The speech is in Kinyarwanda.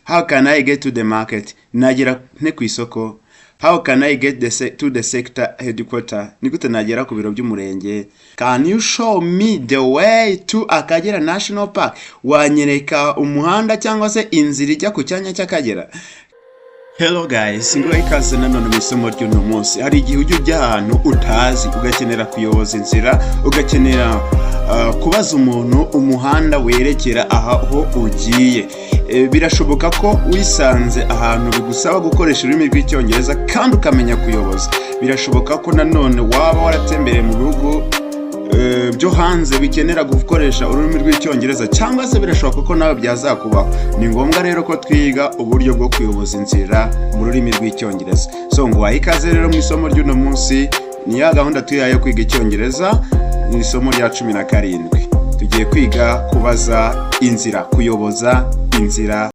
How can I get to the market? Nagera nte ku isoko? How can I get to the sector headquarter? Nigute nagera ku biro by'umurenge? Can you show me the way to Akagera National Park? Wanyereka umuhanda cyangwa se inzira ijya ku cyanya cy'Akagera? Hello guys, ngura ikaze nanone mu isomo ry'uno munsi. Hari igihe ujya ahantu utazi ugakenera kuyoboza inzira, ugakenera kubaza umuntu umuhanda werekera aho ugiye. Birashoboka ko wisanze ahantu bigusaba gukoresha ururimi rw'icyongereza kandi ukamenya kuyoboza. Birashoboka ko nanone waba waratembereye mu bihugu byo hanze bikenera gukoresha ururimi rw'icyongereza, cyangwa se birashoboka ko nawe byazakubaho. Ni ngombwa rero ko twiga uburyo bwo kuyoboza inzira mu rurimi rw'icyongereza. So ngo ikaze rero mu isomo ry'uno munsi, ni ya gahunda tuyaye kwiga icyongereza, ni isomo rya 17. Tugiye kwiga kubaza inzira, kuyoboza inzira.